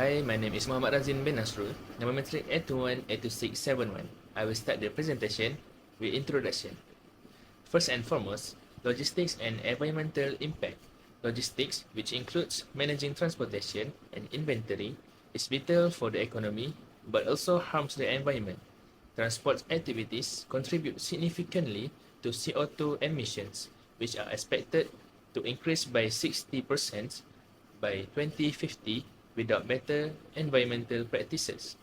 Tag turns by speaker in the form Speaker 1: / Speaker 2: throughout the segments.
Speaker 1: Hi, my name is Muhammad Razin bin Nasrul, number matric 821-82671. I will start the presentation with introduction. First and foremost, logistics and environmental impact. Logistics, which includes managing transportation and inventory, is vital for the economy but also harms the environment. Transport activities contribute significantly to CO2 emissions, which are expected to increase by 60% by 2050 without better environmental practices.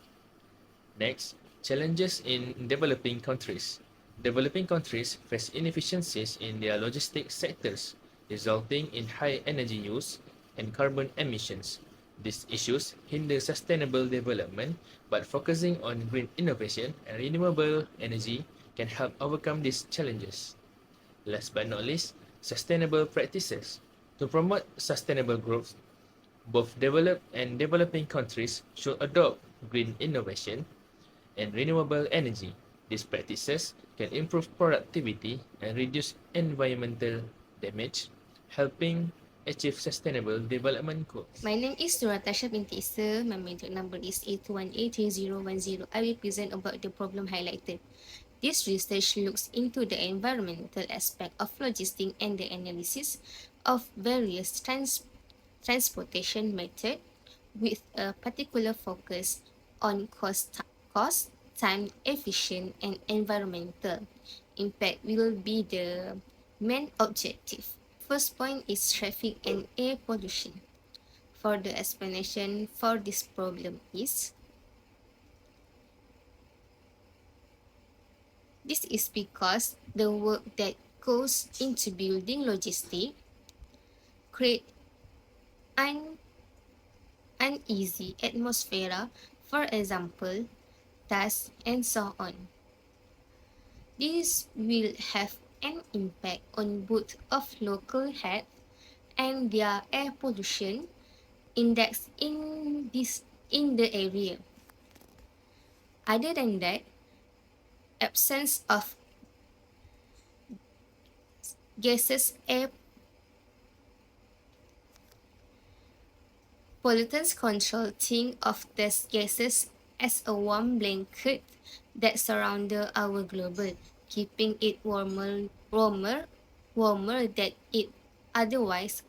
Speaker 1: Next, challenges in developing countries. Developing countries face inefficiencies in their logistics sectors, resulting in high energy use and carbon emissions. These issues hinder sustainable development, but focusing on green innovation and renewable energy can help overcome these challenges. Last but not least, sustainable practices. To promote sustainable growth, both developed and developing countries should adopt green innovation and renewable energy. These practices can improve productivity and reduce environmental damage, helping achieve sustainable development goals.
Speaker 2: My name is Suratasha binti Isa. My matric number is 8183010. I will present about the problem highlighted. This research looks into the environmental aspect of logistics and the analysis of various transportation methods with a particular focus on cost, time efficient, and environmental impact will be the main objective. First point is traffic and air pollution. For the explanation for this problem is, this is because the work that goes into building logistics create an uneasy atmosphere, for example, dust and so on. This will have an impact on both of local health and their air pollution index in the area. Other than that, absence of gases, air pollutants control think of these gases as a warm blanket that surrounds our globe, keeping it warmer than it otherwise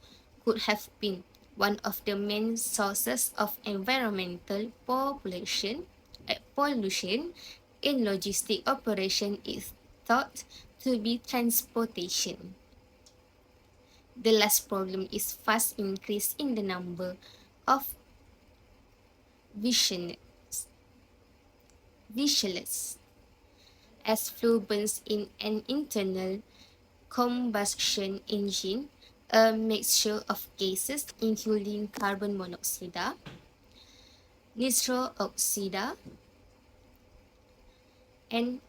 Speaker 2: could have been. One of the main sources of environmental pollution in logistic operation is thought to be transportation. The last problem is fast increase in the number of vehicles as fuel burns in an internal combustion engine, a mixture of gases including carbon monoxide, nitrous oxide, and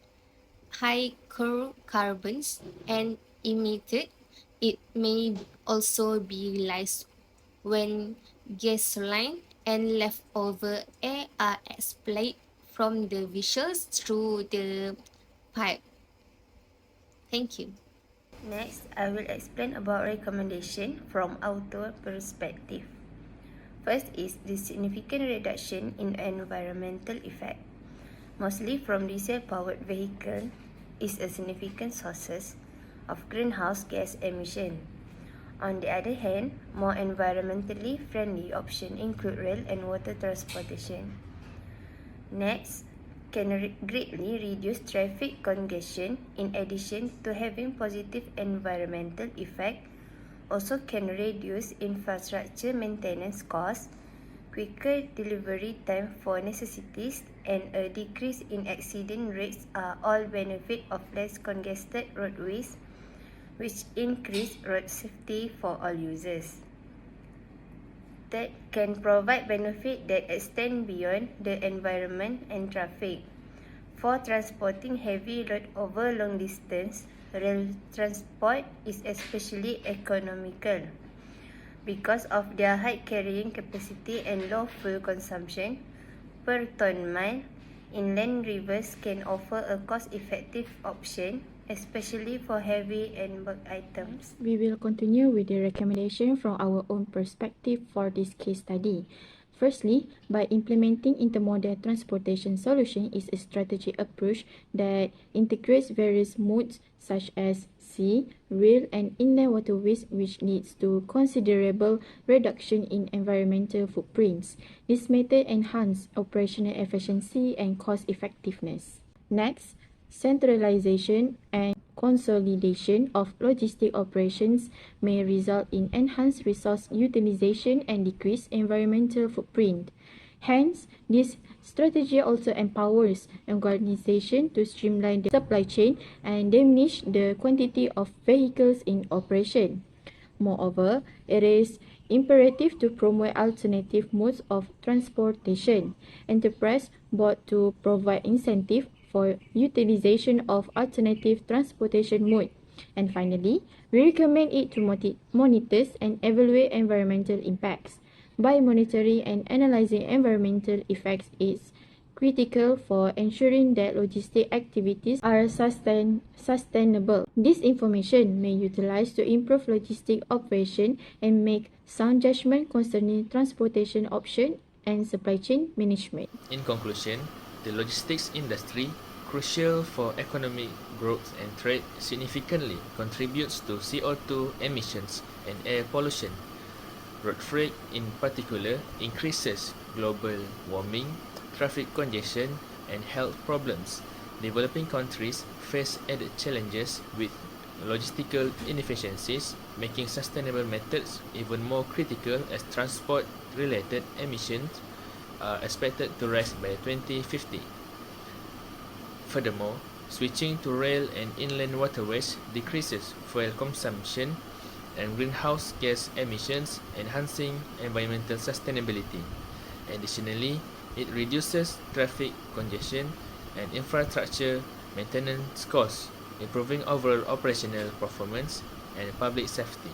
Speaker 2: hydrocarbons and emitted. It may also be released when gasoline and leftover air are expelled from the vehicles through the pipe. Thank you.
Speaker 3: Next, I will explain about recommendation from author perspective. First is the significant reduction in environmental effect, mostly from diesel-powered vehicle, is a significant source of greenhouse gas emission. On the other hand, more environmentally friendly options include rail and water transportation. Next, can greatly reduce traffic congestion in addition to having positive environmental effect, also can reduce infrastructure maintenance costs, quicker delivery time for necessities, and a decrease in accident rates are all benefit of less congested roadways, which increase road safety for all users. That can provide benefit that extend beyond the environment and traffic. For transporting heavy load over long distance, rail transport is especially economical. Because of their high carrying capacity and low fuel consumption per ton mile, inland rivers can offer a cost-effective option, especially for heavy and bulk items.
Speaker 4: We will continue with the recommendation from our own perspective for this case study. Firstly, by implementing intermodal transportation solution is a strategic approach that integrates various modes such as sea, rail, and inland waterways, which leads to considerable reduction in environmental footprints. This method enhances operational efficiency and cost effectiveness. Next, centralization and consolidation of logistic operations may result in enhanced resource utilization and decreased environmental footprint. Hence, this strategy also empowers organizations to streamline their supply chain and diminish the quantity of vehicles in operation. Moreover, it is imperative to promote alternative modes of transportation. Enterprise board to provide incentive for utilization of alternative transportation mode. And finally, we recommend it to monitor and evaluate environmental impacts. By monitoring and analyzing environmental effects is critical for ensuring that logistic activities are sustainable. This information may utilized to improve logistic operation and make sound judgment concerning transportation option and supply chain management.
Speaker 1: In conclusion, the logistics industry, crucial for economic growth and trade, significantly contributes to CO2 emissions and air pollution. Road freight, in particular, increases global warming, traffic congestion, and health problems. Developing countries face added challenges with logistical inefficiencies, making sustainable methods even more critical as transport-related emissions are expected to rise by 2050. Furthermore, switching to rail and inland waterways decreases fuel consumption and greenhouse gas emissions, enhancing environmental sustainability. Additionally, it reduces traffic congestion and infrastructure maintenance costs, improving overall operational performance and public safety.